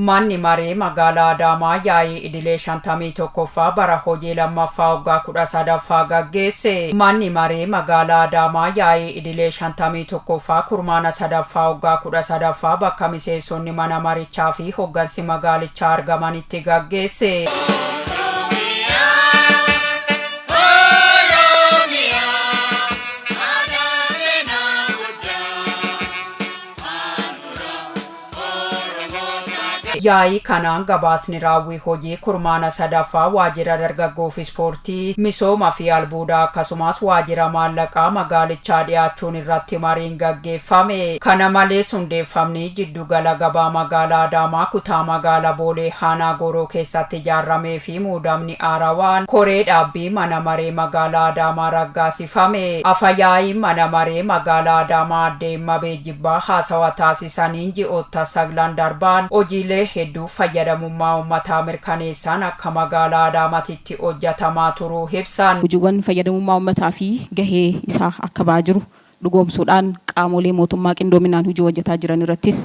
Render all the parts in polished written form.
Manni maree magaalaa Adaamaa yaa'ii idilee 51ffaa bara hojii lammaffaa waggaa 13ffaa gaggeesse. Manni maree magaalaa Adaamaa yaa'ii idilee 51ffaa kurmaana sadaffaa waggaa 13ffaa bakka miseensonni mana marichaa fi hoggansi magaalichaa argamanitti gaggeesse. Yaa'ii kanaan gabaasni raawwii hojii kurmaana sadaffaa waajjira dargaggoo fi ispoortii misooma fi albuudaa akkasumas waajjira maallaqaa magaalichaa dhiyaachuun irratti mariin gaggeeffame. Kana malees hundeeffamni jiddugala gabaa magaalaa Adaamaa kutaa magaalaa Boolee Haanaa Gooroo keessatti ijaarramee fi muudamni Aarawaan koree dhaabbii mana maree magaalaa Adaamaa raggaasifame. Afayaa'iin mana maree magaalaa Adaamaa Aadde Immabee Jibbaa haasawaa taasisaniin ji'oota 9 darbaan hojiilee hedduu fayyadamummaa uummataa mirkaneessan akka magaalaa Adaamaatti hojjetamaa turuu ibsan. Hojiiwwan fayyadamummaa uummataa fi gahee isaa akka ba'aa jiru dhugoomsuudhaan qaamolee mootummaa qindoominaan hojii hojjetaa jiran irrattis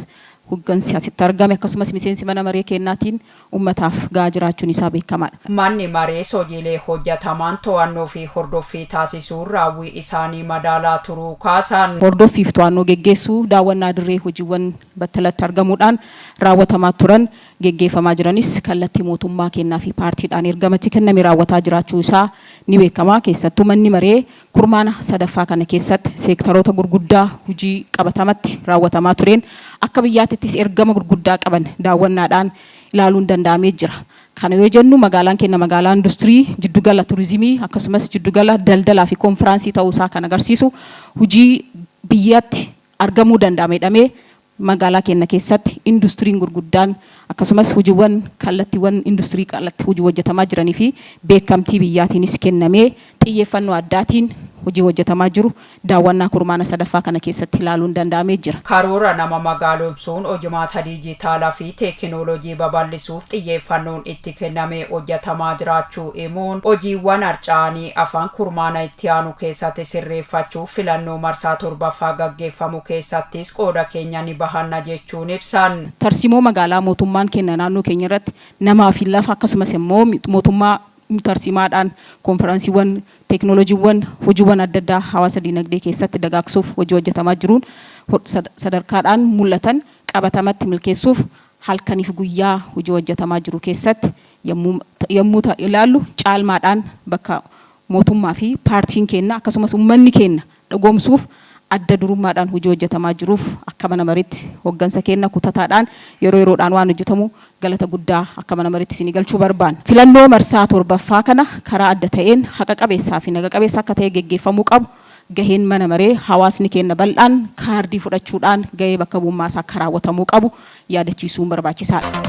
hoggansi asitti argame akkasumas miseensi mana maree kennaatiin uummataaf gahaa jiraachuun isaa beekamaadha. Manni maree hojiilee hojjetaman to'annoo fi hordoffii taasisuun raawwii isaanii madaalaa turuu kaasan. Hordoffii fi to'annoo geggeessuu daawwannaa dirree hojiiwwan battalatti argamuudhaan raawwatamaa turan geggeeffamaa jiranis kallattii mootummaa kennaa fi paartiidhaan ergamatti kenname raawwataa jiraachuu isaa ni beekama. Keessattuu manni maree kurmaana sadaffaa kana keessatti seektaroota gurguddaa hojii qabatamatti raawwatamaa tureen akka biyyaattis ergama gurguddaa qaban daawwannaadhaan ilaaluun danda'amee jira. Kana yoo jennu magaalaan keenya magaalaa industirii, jiddugala turizimii akkasumas jiddugala daldalaa fi konfiraansii ta'uu isaa kan agarsiisu hojii biyyatti argamuu danda'amedhamee magaalaa keenya keessatti industiriin gurguddaan akkasumas hojiiwwan kallattiiwwan industirii qalatti hojii hojjetamaa jiranii fi beekamtii biyyaatiinis kennamee xiyyeeffannoo addaatiin hojii hojjetamaa jiru daawwannaa kurmaana sadaffaa kana keessatti ilaaluun danda'amee jira. Karoora nama magaalomsuun hojimaata dijitaalaa fi teekinooloojii babal'isuuf xiyyeeffannoon itti kennamee hojjetamaa jiraachuu himuun hojiiwwan harca'anii afaan kurmaana itti aanu keessatti sirreeffachuuf filannoo marsaa 7ffaa gaggeeffamu keessattis qooda keenya ni bahanna jechuun ibsan. Tarsimoo magaalaa mootummaan kenna naannoo keenya irratti namaa fi lafa akkasumas immoo mootummaa tarsimaadhaan konfiraansiiwwan teekinooloojiiwwan hojiiwwan adda addaa hawaasa dinagdee keessatti dagaagsuuf hojii hojjetamaa jiruun sadarkaadhaan mul'atan qabatamatti milkeessuuf halkaniif guyyaa hojii hojjetamaa jiru keessatti yommuu ilaallu caalmaadhaan bakka mootummaa fi paartiin keenya akkasumas uummanni keenya dhugoomsuuf adda durummaadhaan hojii hojjetamaa jiruuf akka mana mariitti hoggansa keenya kutataadhaan yeroo yeroodhaan waan hojjetamu galata guddaa akka mana mariitti isin galchuu barbaanna. Filannoo marsaa 7ffaa kana karaa adda ta'een haqa qabeessaa fi naga qabeessa akka ta'e geggeeffamuu qabu gaheen mana maree hawaasni keenya bal'aan kaardii fudhachuudhaan gahee bakka bu'ummaa isaa akka raawwatamuu qabu yaadachiisuun barbaachisaadha.